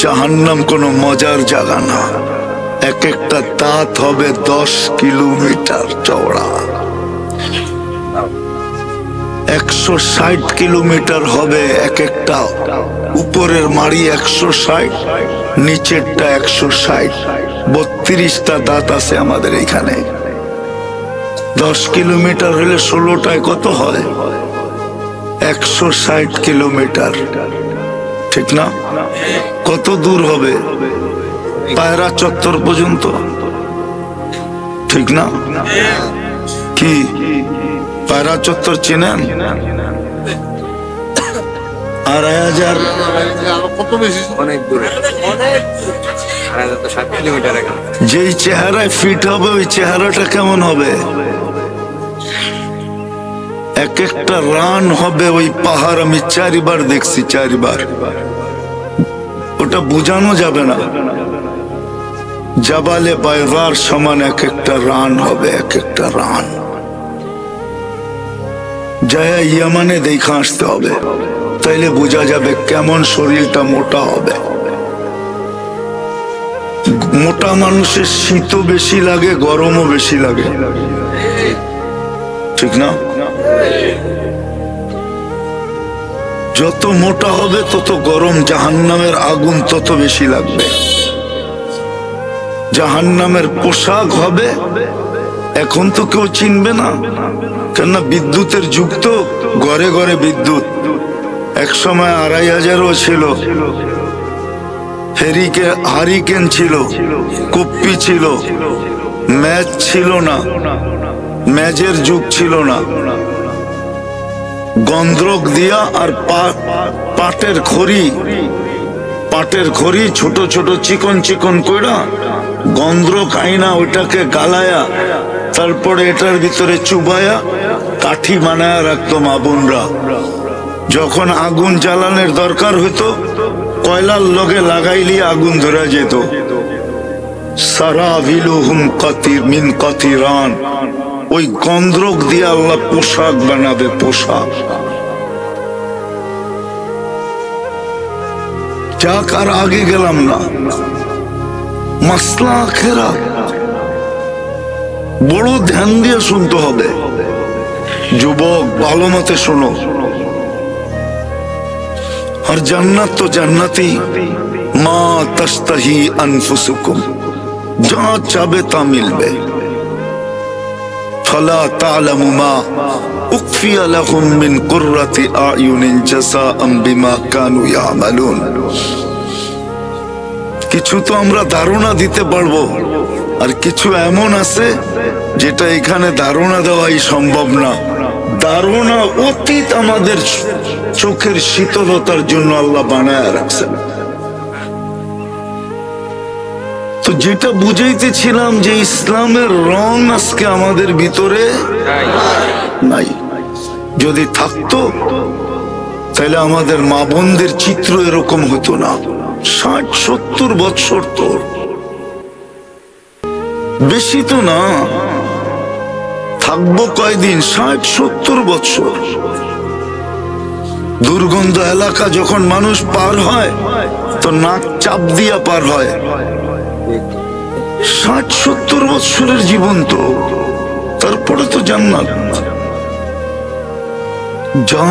জাহান্নাম কোনো মজার জায়গা না। এক একটা দাঁত হবে 10 কিলোমিটার চওড়া, 160 কিলোমিটার হবে এক একটা। উপরের মাড়ি 160, নিচেরটা 160, 32টা দাঁত আছে আমাদের এখানে। 10 কিলোমিটার হলে 16টায় কত হয়? 160 কিলোমিটার, ঠিক না? কত দূর হবে? পায়রা চত্বর পর্যন্ত, ঠিক না? কি পায়রা চত্বর চেনেন? 2500 কত বেশি, অনেক দূরে। যেই চেহারায় ফিট হবে ওই চেহারাটা কেমন হবে? এক একটা রান হবে ওই পাহাড়। আমি 4 বার দেখছি, 4 বার। ওটা বোঝানো যাবে না। জাবালে বাইজার সমান এক একটা রান হবে, এক একটা রান। যায় ইয়ামানে দেখা আসতে হবে, তাইলে বোঝা যাবে কেমন শরীরটা মোটা হবে। মোটা মানুষের শীতও বেশি লাগে, গরমও বেশি লাগে, ঠিক না? যত মোটা হবে তত গরম, জাহান্নামের আগুন তত বেশি লাগবে। জাহান্নামের পোশাক হবে, এখন তো কেউ চিনবে না, কেননা বিদ্যুতের যুগ তো, ঘরে ঘরে বিদ্যুৎ। এক সময় 2500ও ছিল, হারিকেন ছিল, কুপ্পি ছিল, ম্যাচ ছিল না, ম্যাচের যুগ ছিল না। গন্ধ্রক দিয়া আর পাটের খড়ি ছোট ছোট চিকন চিকন কইরা গন্ধ্রক আইনা ওইটাকে গালায়া তারপরে এটার ভিতরে চুবায়া কাঠি বানায়া রাখতো মা বোনরা। যখন আগুন জ্বালানোর দরকার হইতো কয়লার লগে লাগাইলি আগুন ধরা যেত। সারাভিলুহুম কাতির মিন কাতিরান, ওই গন্ধ্রক দিয়ে আল্লাহ পোশাক বানাবে, পোশাক। যাক, আর আগে গেলাম না। মাসলা আখিরাত বড় ধ্যান দিয়ে শুনতে হবে। যুবক, ভালো মতে শোনো। আর জান্নাত তো জান্নাতি, মা তাস্তাহি আনফুসুকুম, যা চাবে তা মিলবে। ফালা তা'লামু মা উখফিয়া লাহুম মিন কুররাতি আ'য়ুনিন জাযাআম বিমা কানু ইয়ামালুন। কিছু তো আমরা ধারণা দিতে পারবো, আর কিছু এমন আছে যেটা এখানে ধারণা দেওয়াই সম্ভব না। ধারণা অতীত আমাদের চোখের শীতলতার জন্য আল্লাহ বানায় রাখছেন। তো যেটা বুঝাইতেছিলাম যে ইসলামের রং আজকে আমাদের ভিতরে নাই। যদি থাকতো তাহলে আমাদের মা বোনদের চিত্র এরকম হতো না। 60-70 বছর, তো বেশি তো না, থাকবো কয়দিন? 60-70 বছর। দুর্গন্ধ এলাকা যখন মানুষ পার হয় তো নাক চাপ দিয়া পার হয়। 60-70 বছরের জীবন তো, তারপরে তো জান্নাত। যা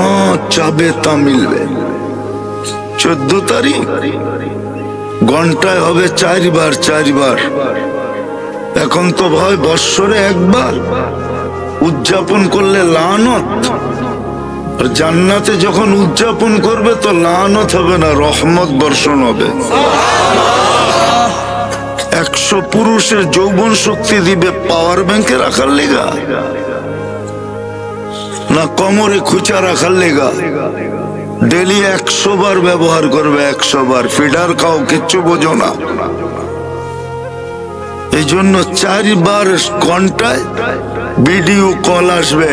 চাবে তা মিলবে। 14 তারিখ ঘন্টায় হবে 4 বার, 4 বার। এখন তো ভয় বৎসরে একবার, উদযাপন করলে লানত। আর জান্নাতে যখন উদযাপন করবে তো লানত হবে না, রহমত বর্ষণ হবে। 100 পুরুষের যৌবন শক্তি দিবে পাওয়ার ব্যাংকে রাখার লেগা, না কোমরে খুচা রাখার লেগা? ডেলি 100 বার ব্যবহার করবে, 100 বার। ফিডার খাও, কিচ্ছু বোঝো না। এই জন্য 4 বার ঘন্টায় ভিডিও কল আসবে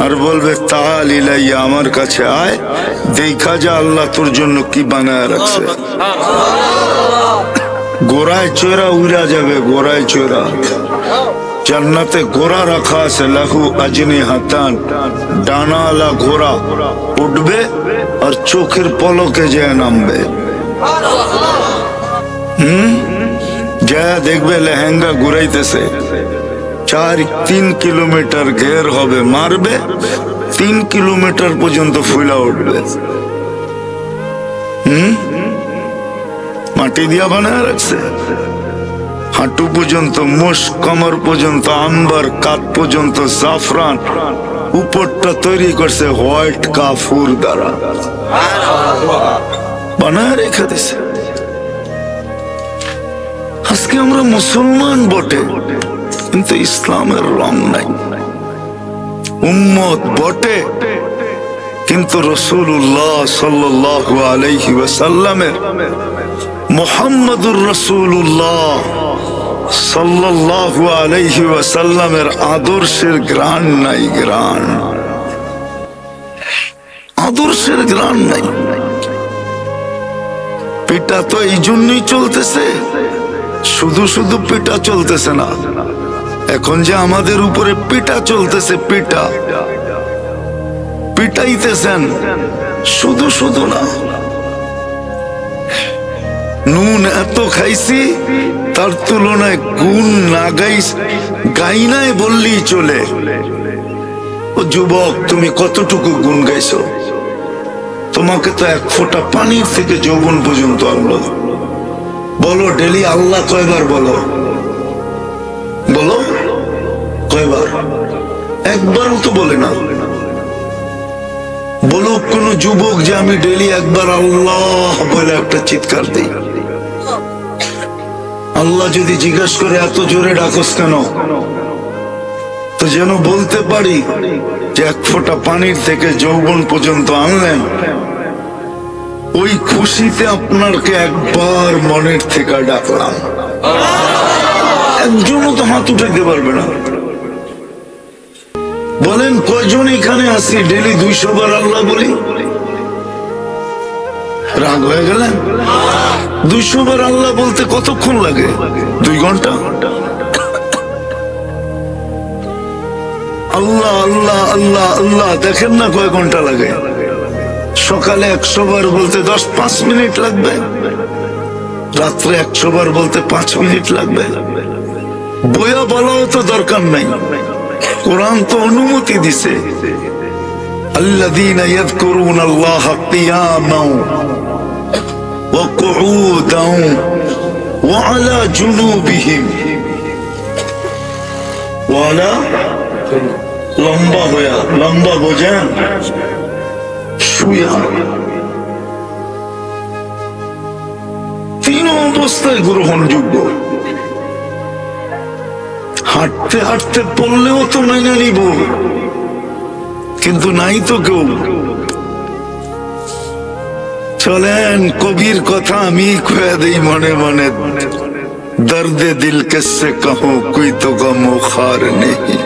আর বলবে তাআল ইলাইয়া, আমার কাছে আয়, দেখা যা আল্লাহ তোর জন্য কি বানায় রাখছে। গোড়ায় চোরা উড়া যাবে, গোড়ায় চোরা। জান্নাতে ঘোড়া রাখা আছে, লাহু আজনিহাতান, ডানাওয়ালা ঘোড়া উঠবে আর চোখের পলকে যেয়ে নামবে। যা দেখবে লেহেঙ্গা ঘুরাইতেছে, 3 কিলোমিটার ঘের হবে, মারবে 3 কিলোমিটার পর্যন্ত ফুলা উঠবে। মাটি দিয়া বানায় রাখছে, হাঁটু পর্যন্ত মোষ, কমর পর্যন্ত আম্বার, কাত পর্যন্ত জাফরান, উপরটা তৈরি করছে হোয়াইট কাফুর দ্বারা, বানায় রেখে দিছে। আজকে আমরা মুসলমান বটে, কিন্তু ইসলামের রং নাই। উম্মত বটে, কিন্তু রাসূলুল্লাহ সাল্লাল্লাহু আলাইহি ওয়াসাল্লামের, মুহাম্মাদুর রাসূলুল্লাহ সাল্লাল্লাহু আলাইহি ওয়াসাল্লামের আদর্শের গ্রাণ নাই, গ্রাণ, আদর্শের গ্রাণ নাই। পিটা তো এই জন্যই চলতেছে, শুধু শুধু পিটা চলতেছে না, এখন যে আমাদের উপরে পিটা চলতেছে, পিটা পিটাইতেছেন, শুধু শুধু না। নুন এত খাইছি, তার তুলনায় গুণ না গাই নাই বললেই চলে। ও যুবক, তুমি কতটুকু গুণ গাইছো? তোমাকে তো 1 ফোঁটা পানির থেকে যৌবন পর্যন্ত আনলো। বলো ডেলি আল্লাহ কয়বার বলো? বলো কয়বার? একবারও তো বলে না। বলো কোন যুবক যে আমি ডেলি একবার আল্লাহ বলে একটা চিৎকার দিই। আল্লাহ যদি জিজ্ঞাসা করে এত জোরে ডাকস কেন, তো যেন বলতে পারি যে 1 ফোঁটা পানির থেকে যৌবন পর্যন্ত আনলেন, ওই খুশিতে আপনাকে একবার মনের থেকে ডাকলাম। একজনও তো হাত উঠাইতে পারবে না। বলেন কয়জন এখানে আসি ডেলি 200 বার আল্লাহ বলি? রাগ হয়ে গেলেন? 200 বার আল্লাহ বলতে কতক্ষণ লাগে? 2 ঘন্টা। আল্লাহ আল্লাহ আল্লাহ আল্লাহ দেখেন না কয় ঘন্টা লাগে? সকালে 100 বার বলতে 10-5 মিনিট লাগবে, রাত্রে 100 বার বলতে 5 মিনিট লাগবে। বইয়া বলাও তো দরকার নাই, কোরআন তো অনুমতি দিছে। আল্লাযীনা ইয়াযকুরুনাল্লাহা কিয়ামান ওয়া কুউদান ওয়া আলা জুনুবিহিম, ওয়ালা লম্বা হয়া, লম্বা বোঝেন, শুয়া, 3 অবস্থায় গ্রহণযোগ্য। হাঁটতে হাঁটতে পড়লেও তো মেনে নিব, কিন্তু নাই তো কেউ। চলেন কবির কথা আমি কয়ে দিই মনে মনে, দর্দে দিল কিসসে कहूं कोई तो गमो खार नहीं,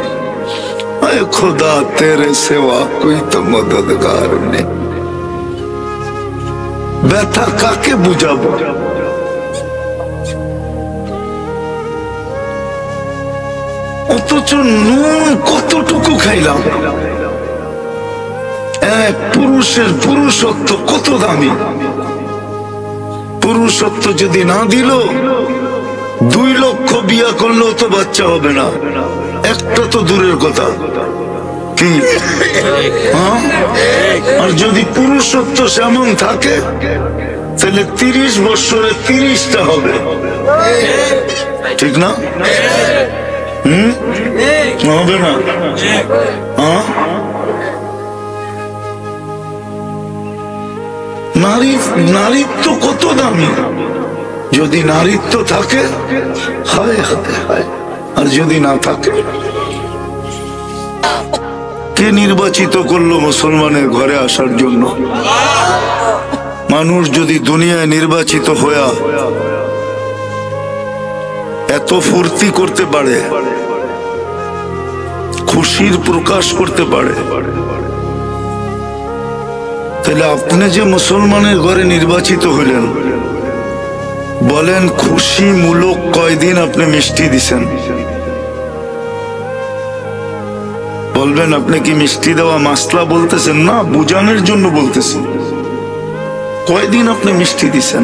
ऐ खुदा तेरे सिवा कोई तो मददगार नहीं। ব্যথা কাকে বুঝাবো? অথচ নুন কতটুকু খাইলাম। এক পুরুষের পুরুষত্ব কত দামি। পুরুষত্ব যদি না দিল, 2 লক্ষ বিয়া করলেও তো বাচ্চা হবে না, একটা তো দূরের কথা। কি আর যদি পুরুষত্ব সেমন থাকে, তাহলে 30 বছরে 30টা হবে, ঠিক না? হবে না? নারীত্ব কত দামি। যদি নারীত্ব থাকে, হায় হায় হায়, আর যদি না থাকে, কে নির্বাচিত করলো মুসলমানের ঘরে আসার জন্য? মানুষ যদি দুনিয়ায় নির্বাচিত হইয়া এত ফুর্তি করতে পারে, খুশির প্রকাশ করতে পারে, তাহলে আপনি যে মুসলমানের ঘরে নির্বাচিত হইলেন, বলেন খুশি মূলক কয়দিন আপনি মিষ্টি দিছেন? বলবেন আপনি কি মিষ্টি দেওয়া মাসলা বলতেছেন? না, বুঝানোর জন্য বলতেছেন। কয়দিন আপনি মিষ্টি দিছেন?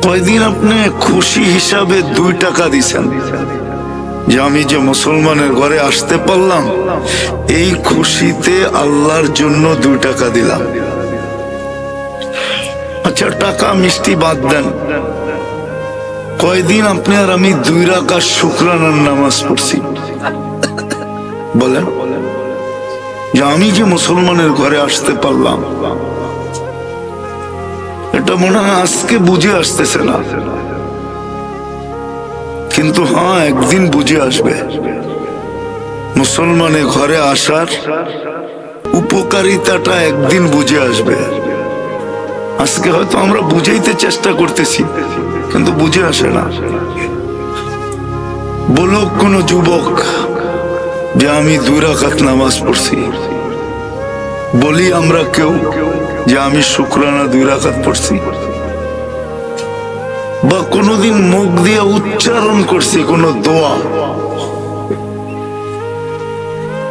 কয়দিন আপনি খুশি হিসাবে 2 টাকা দিছেন যে আমি যে মুসলমানের ঘরে আসতে পারলাম, এই খুশিতে আল্লাহর জন্য 2 টাকা দিলাম। আচ্ছা, টাকা মিষ্টি বাদ দেন, কয়দিন আপনি আর আমি 2 রাকাত শুকরানার নামাজ পড়ছি? বলেন, যে আমি যে মুসলমানের ঘরে আসতে পারলাম, এটা মনে হয় আজকে বুঝে আসতেছে না, কিন্তু হ্যাঁ, একদিন বুঝে আসবে। মুসলমানের ঘরে আসার উপকারিতাটা একদিন বুঝে আসবে। আজকে হয়তো আমরা বুঝাইতে চেষ্টা করতেছি, কিন্তু বুঝে আসে না। বলো কোন যুবক যে আমি 2 রাকাত নামাজ পড়ছি, বলি আমরা কেউ যে আমি শুকরানা 2 রাকাত পড়ছি, বা কোনদিন মুখ দিয়ে উচ্চারণ করছি কোন দোয়া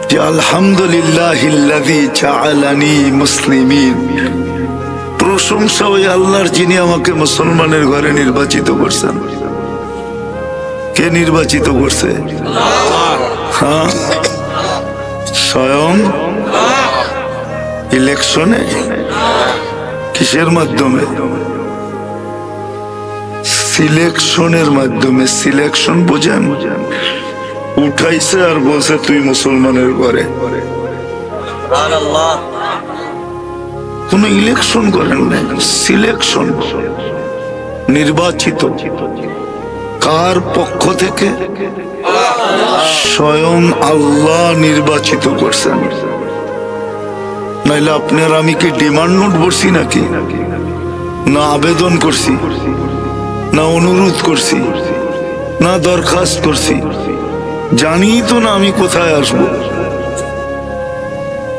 যে আলহামদুলিল্লাহিল্লাযী জাআলানি মুসলিমিন, প্রশংসা ওই আল্লাহর যিনি আমাকে মুসলমানের ঘরে নির্বাচিত করছেন। কে নির্বাচিত করছে? হ্যাঁ, স্বয়ং ইলেকশনে। কিসের মাধ্যমে? সিলেকশনের মাধ্যমে। সিলেকশন বোঝেন? উঠাইছে আর বলছে তুই মুসলমানের ঘরে। কোন ইলেকশন করেন না, সিলেকশন। নির্বাচিত কার পক্ষ থেকে? স্বয়ং আল্লাহ নির্বাচিত করছেন। নাইলে আপনার আমি কি ডিমান্ড নোট বসছি নাকি? না আবেদন করছি, না অনুরোধ করছি, না দরখাস্ত করছি। জানি তো না আমি কোথায় আসব।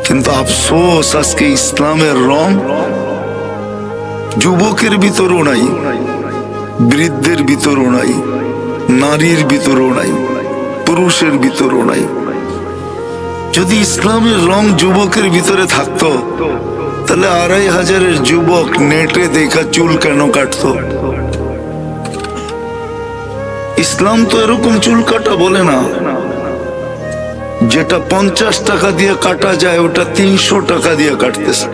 কিন্তু আফসোস, আজকে ইসলামের রং যুবকের ভিতরও নাই, বৃদ্ধের ভিতরও নাই, নারীর ভিতরও নাই, পুরুষের ভিতরও নাই। যদি ইসলামের রং যুবকের ভিতরে থাকতো, তাহলে 2500 যুবক নেটে দেখা চুল কেন কাটতো? ইসলাম তো এরকম চুল কাটা বলে না। যেটা 50 টাকা দিয়ে কাটা যায়, ওটা 300 টাকা দিয়ে কাটতেছে।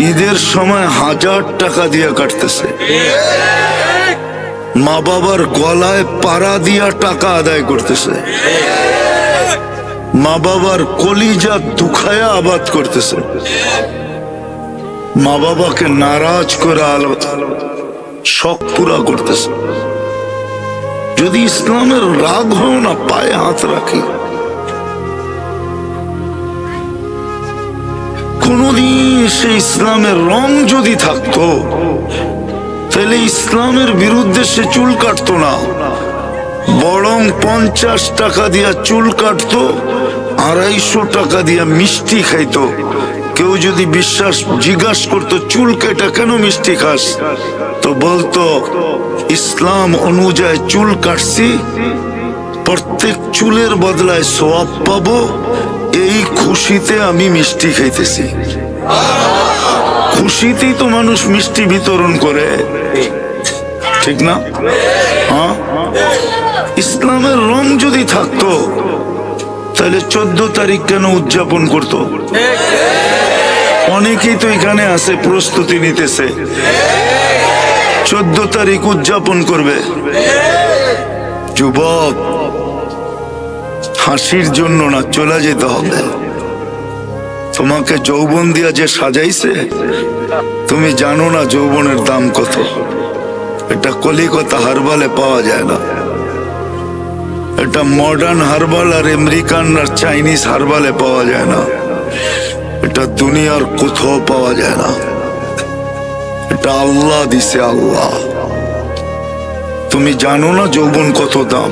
ঈদের সময় 1000 টাকা দিয়ে কাটতেছে। মা বাবার গলায় পাড়া দিয়া টাকা আদায় করতেছে। মা বাবার কলিজা দুখায়া আবাদ করতেছে। মা বাবাকে নারাজ করে শখ পুরা করতেছে। যদি ইসলামের রাগ হয় না, পায়ে হাত রাখি। কোনদিন সে ইসলামের রং যদি থাকতো, তাহলে ইসলামের বিরুদ্ধে সে চুল কাটতো না, বরং 50 টাকা দিয়া চুল কাটতো, 250 টাকা দিয়া মিষ্টি খাইতো। কেউ যদি জিজ্ঞাসা করতো চুল কেটে কেন মিষ্টি খাস, তো বলতো ইসলাম অনুযায়ী চুল কাটছি, প্রত্যেক চুলের বদলায় সওয়াব পাবো, এই খুশিতে আমি মিষ্টি খাইতেছি। খুশিতেই তো মানুষ মিষ্টি বিতরণ করে, ঠিক না? হ্যাঁ, ইসলামের রং যদি থাকতো, তাহলে 14 তারিখ কেন উদযাপন করতো? অনেকেই তো এখানে আছে, প্রস্তুতি নিতেছে, 14 তারিখ উদযাপন করবে। যুবক, হাসির জন্য না, চলে যেতে হবে। তোমাকে যৌবন দিয়া যে সাজাইছে, তুমি জানো না যৌবনের দাম কত। এটা কলিকাতা হারবালে পাওয়া যায় না। এটা মডার্ন হারবাল আর আমেরিকান আর চাইনিজ হারবালে পাওয়া যায় না। এটা দুনিয়ার কোথাও পাওয়া যায় না। এটা আল্লাহ দিছে, আল্লাহ। তুমি জানো না যৌবন কত দাম।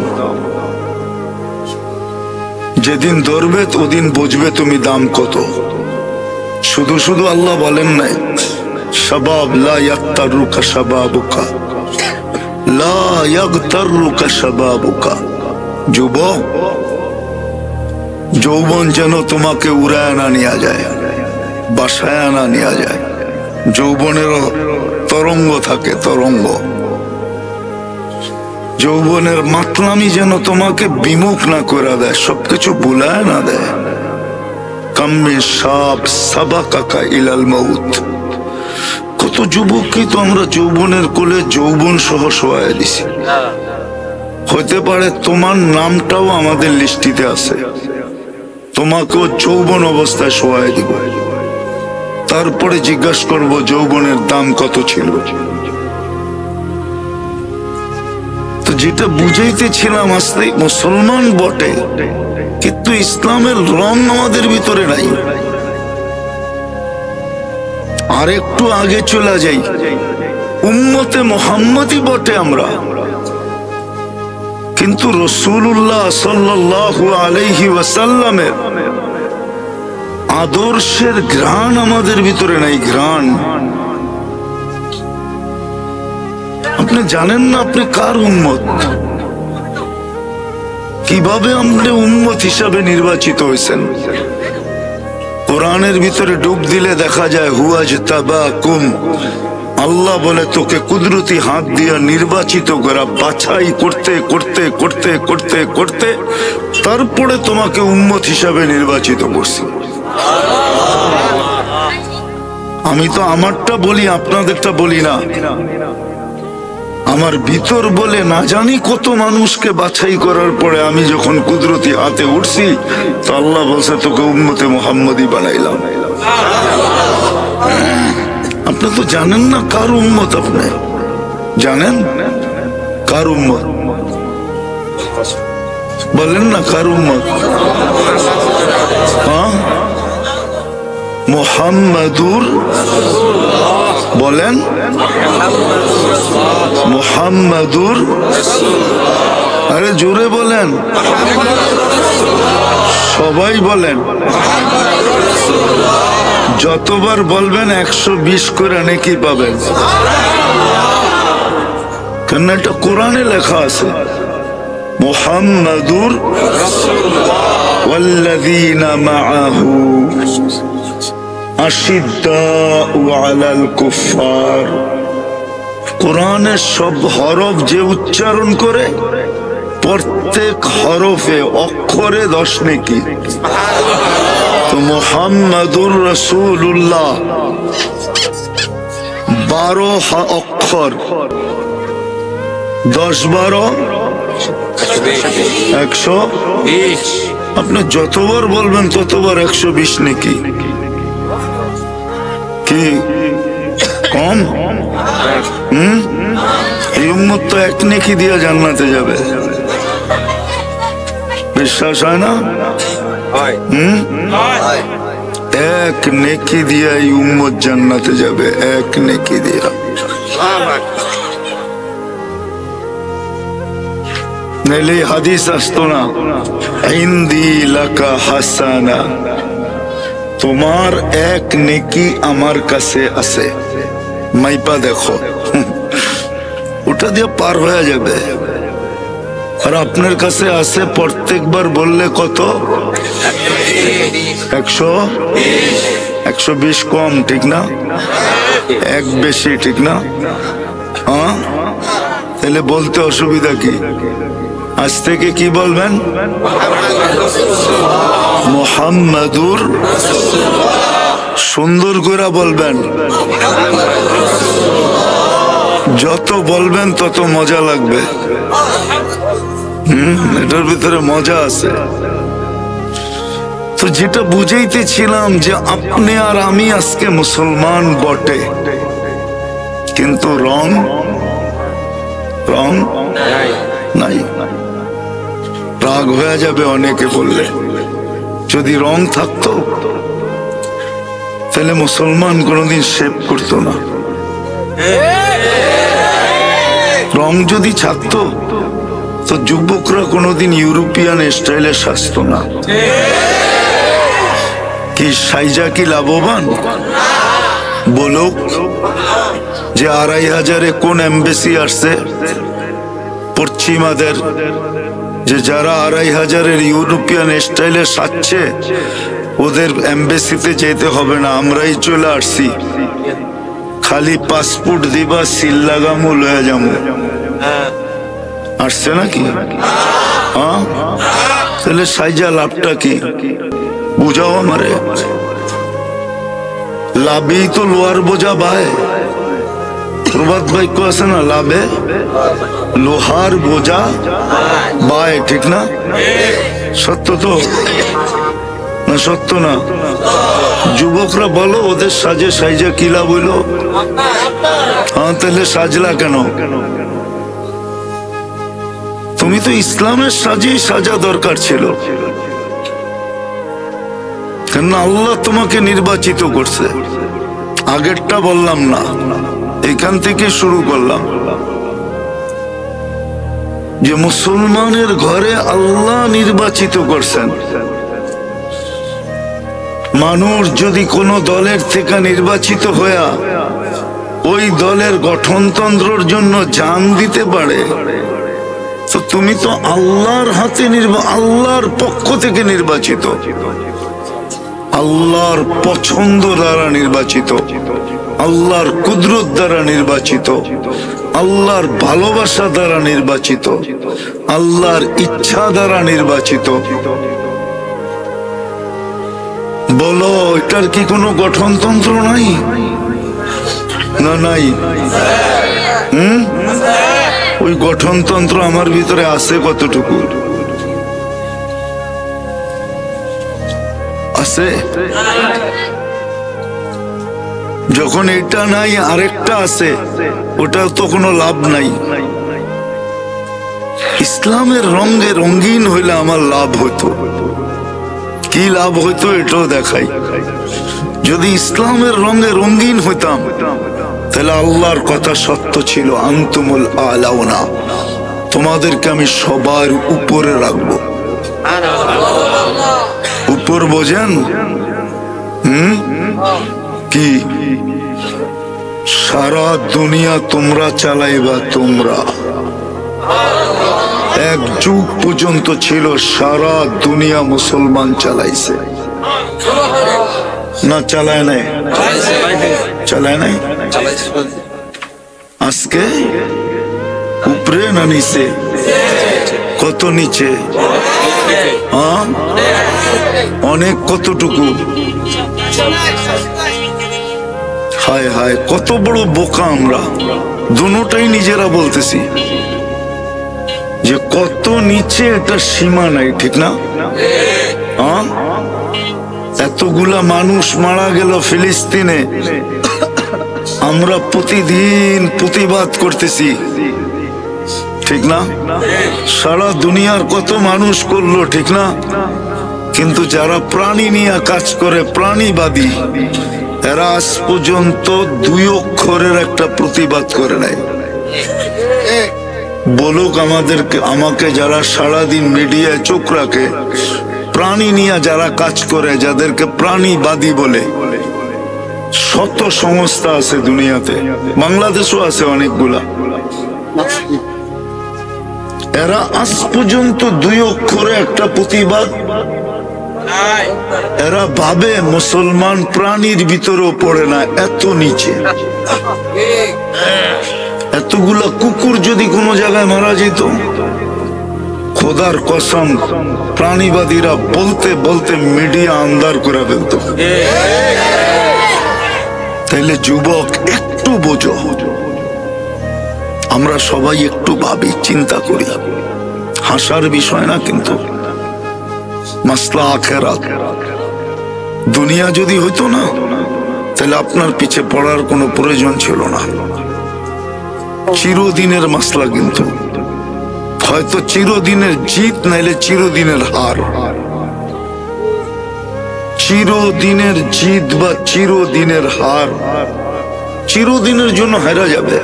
যেদিন ধরবে ওদিন বুঝবে তুমি দাম কত। শুধু শুধু আল্লাহ বলেন নাই শাবাব লা ইয়াগতারুকা শাবাবুকা, লা ইয়াগতারুকা শাবাবুকা। যুবক, যৌবন যেন তোমাকে উড়ায় না নিয়ে যায়, বাসায় না নিয়ে যায়। যৌবনের তরঙ্গ তরঙ্গ থাকে, তরঙ্গ। যৌবনের মাতলামি যেন তোমাকে বিমুখ না করে দেয়, সবকিছু বুলায় না দেয়। কাম্মে সাব সাবাকাকা ইলাল মাউত। কত যুবককে তো আমরা যৌবনের কোলে যৌবন সহ শোয়ায় দিছি। হতে পারে তোমার নামটাও আমাদের লিস্টিতে আছে, তোমাকেও যৌবন অবস্থায় শোয়ায় দিব। তারপরে জিজ্ঞাসা করব যৌবনের দাম কত ছিল। তো যেটা বুঝাইতেছিলাম, আসলে মুসলমান বটে, কিন্তু ইসলামের রং আমাদের ভিতরে নাই। আর একটু আগে চলে যাই, উম্মতে মুহাম্মদী বটে আমরা, কিন্তু রাসূলুল্লাহ সাল্লাল্লাহু আলাইহি ওয়াসাল্লামের আদর্শের ঘ্রাণ আমাদের ভিতরে নাই। ঘ্রাণ আপনি জানেন না আপনি কার উম্মত, কিভাবে আপনি উম্মত হিসাবে নির্বাচিত হয়েছেন। কোরআনের ভিতরে ডুব দিলে দেখা যায় হুয়াজতাবাকুম, আল্লাহ বলে তোকে কুদরতি হাত দিয়ে নির্বাচিত করা, বাছাই করতে করতে করতে করতে করতে তারপরে তোমাকে উম্মত হিসাবে নির্বাচিত করছি। আমি তো আমারটা বলি, আপনাদেরটা বলি না। আমার ভিতর বলে না জানি কত মানুষকে বাছাই করার পরে আমি যখন কুদরতি হাতে উঠছি, তো আল্লাহ বলছে তোকে উম্মতে মুহাম্মদী বানাইলাম। আপনি তো জানেন না কার উম্মত, আপনি জানেন কার উম্মত? বলেন না কার উম্মত? হ্যাঁ, মুহাম্মাদুর, বলেন মুহাম্মাদুর, আরে জোরে বলেন, সবাই বলেন। যতবার বলবেন 120 করে নেকি পাবেন, কেন এটা কোরআনে লেখা আছে। মুহাম্মাদুর ওয়াল্লাযীনা মাআহু আশিদ্দাউ আলাল কুফফার। কোরআনের সব হরফ যে উচ্চারণ করে, প্রত্যেক হরফে অক্ষরে 10 নেকি। তো মুহাম্মাদুর রাসূলুল্লাহ 12 অক্ষর, 10 12 120। আপনি যতবার বলবেন ততবার 120 নেকি। কি কম? এই উম্মত তো 1 নেকি দিয়ে জান্নাতে যাবে, বিশ্বাস হয় না? 1 নেকি দিয়ে এই উম্মত জান্নাতে যাবে, 1 নেকি দিয়া। নাইলে হাদিস আসতো না, ইনদি লাকা হাসানা, তোমার 1 নেকি আমার কাছে আছে, মাইপা দেখো, ওটা দিয়ে পার হয়ে যাবে। আর আপনার কাছে আছে প্রত্যেকবার বললে কত? 120 কম, ঠিক না? 1 বেশি, ঠিক না? হ্যাঁ, তাহলে বলতে অসুবিধা কি? আজ থেকে কি বলবেন? মুহাম্মাদুর, সুন্দর করে বলবেন। যত বলবেন তত মজা লাগবে। এটার ভিতরে মজা আছে। তো যেটা বুঝাইতেছিলাম যে আপনি আর আমি আজকে মুসলমান বটে, কিন্তু রং নাই। রাগ হয়ে যাবে অনেকে বললে, যদি রং থাকতো তাহলে মুসলমান কোনোদিন শেভ করতো না। রং যদি থাকতো তো যুবকরা কোনোদিন ইউরোপিয়ান স্টাইলে সাজতো না। কি সাইজা কি লাভবান? বলুক যে 2500-এ কোন এমবেসি আসছে পশ্চিমাদের, যে যারা 2500-এর ইউরোপিয়ান স্টাইলে সাজছে ওদের এমবেসিতে যেতে হবে না, আমরাই চলে আসছি। খালি পাসপোর্ট দিবা, সিল লাগামু, লয়ে যামু। আসছে নাকি? হ্যাঁ, তাহলে সাইজা লাভটা কি বুঝাও আমারে। লাভেই তো লোহার বোঝা বায়। প্রবাদ বাক্য আছে না, লাভে লোহার বোঝা বায়, ঠিক না? সত্য তো না? সত্য না? যুবকরা বলো, ওদের সাজে সাইজা কি লাভ হইল? হ্যাঁ, তাহলে সাজলা কেন? তুমি তো ইসলামের সাজেই সাজা দরকার ছিল, কেন আল্লাহ তোমাকে নির্বাচিত করছে। আগেরটা বললাম না, এখান থেকে শুরু করলাম যে মুসলমানের ঘরে আল্লাহ নির্বাচিত করছেন। মানুষ যদি কোনো দলের থেকে নির্বাচিত হয়ে ওই দলের গঠনতন্ত্রের জন্য জান দিতে পারে, তো তুমি তো আল্লাহর হাতে আল্লাহর পক্ষ থেকে নির্বাচিত, আল্লাহর পছন্দ দ্বারা নির্বাচিত, আল্লাহর কুদরত দ্বারা নির্বাচিত, আল্লাহর ভালোবাসা দ্বারা নির্বাচিত, আল্লাহর ইচ্ছা দ্বারা নির্বাচিত। বলো, এটার কি কোনো গঠনতন্ত্র নাই? না, নাই। ওই গঠনতন্ত্র আমার ভিতরে আছে কতটুকু? আছে? যখন এটা নাই আরেকটা আছে, ওটা তো কোনো লাভ নাই। ইসলামের রঙে রঙিন হইলে আমার লাভ হতো। কি লাভ হইতো এটাও দেখাই। যদি ইসলামের রঙে রঙিন হইতাম, তাহলে আল্লাহর কথা সত্য ছিল, আনতুমুল আলাউনা, তোমাদেরকে আমি সবার উপরে রাখবো। উপর বোঝেন? কি সারা দুনিয়া তোমরা চালাইবা? তোমরা এক যুগ পর্যন্ত ছিল সারা দুনিয়া মুসলমান চালাইছে না? চালায় নাই? চালায় নাই? আজকে উপরে না নিচে? কত নিচে? হ্যাঁ, অনেক। কতটুকু? হায় হায়, কত বড় বোকা আমরা। দুটোটাই নিজেরা বলতেছি যে কত নিচে, এটা সীমা নাই, ঠিক না? হ্যাঁ, এতগুলা মানুষ মারা গেল ফিলিস্তিনে, আমরা প্রতিদিন প্রতিবাদ করতেছি, ঠিক না? সারা দুনিয়ার কত মানুষ করলো, ঠিক না? কিন্তু যারা প্রাণী নিয়ে কাজ করে, প্রাণীবাদী, এরা আজ পর্যন্ত 2 অক্ষরের একটা প্রতিবাদ করে নাই। বলুক আমাকে যারা সারাদিন মিডিয়ায় চোখ রাখে, প্রাণী নিয়ে যারা কাজ করে, যাদেরকে প্রাণীবাদী বলে, শত সংস্থা আছে দুনিয়াতে, বাংলাদেশও আছে অনেকগুলা। এরা আজ পর্যন্ত 2 অক্ষরে একটা প্রতিবাদ, এরা ভাবে মুসলমান প্রাণীর ভিতরেও পড়ে না, এত নিচে। এতগুলা কুকুর যদি কোনো জায়গায় মারা যেত, খোদার কসম প্রাণীবাদীরা বলতে বলতে মিডিয়া আন্দার করে ফেলত। তাইলে যুবক, একটু বোঝো, আমরা সবাই একটু ভাবি, চিন্তা করি। হাসার বিষয় না কিন্তু, মাসলা আখিরাত। দুনিয়া যদি হইতো না, তাহলে আপনার পিছে পড়ার কোনো প্রয়োজন ছিল না। চিরদিনের মাসলা কিন্তু, হয়তো চিরদিনের জিত, নাইলে চিরদিনের হার। চিরদিনের জিত বা চিরদিনের হার, চিরদিনের জন্য হারা যাবে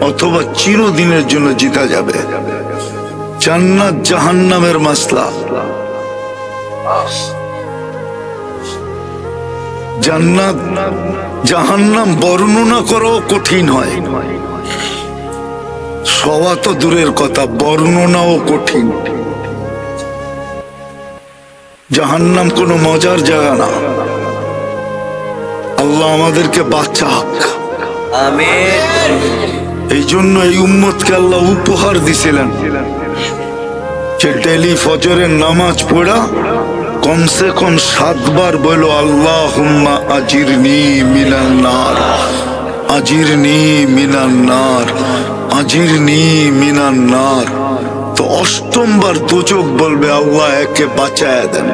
অথবা চিরদিনের জন্য জিতা যাবে। জান্নাত জাহান্নামের মাসলা। জান্নাত জাহান্নাম বর্ণনা করা কঠিন হয়, সওয়া তো দূরের কথা, বর্ণনাও কঠিন। জাহান্নাম কোনো মজার জায়গা না। আল্লাহ আমাদেরকে বাঁচাক, আমিন। এই জন্য এই উম্মতকে আল্লাহ উপহার দিছিলেন যে ডেলি ফজরের নামাজ পড়া কমসে কম 7 বার বলো আল্লাহুম্মা আজিরনি মিনান নার, আজিরনি মিনান নার, আজিরনি মিনান নার। তো 8ম বার দোজখ বলবে আল্লাহ একে বাঁচায়া দেন।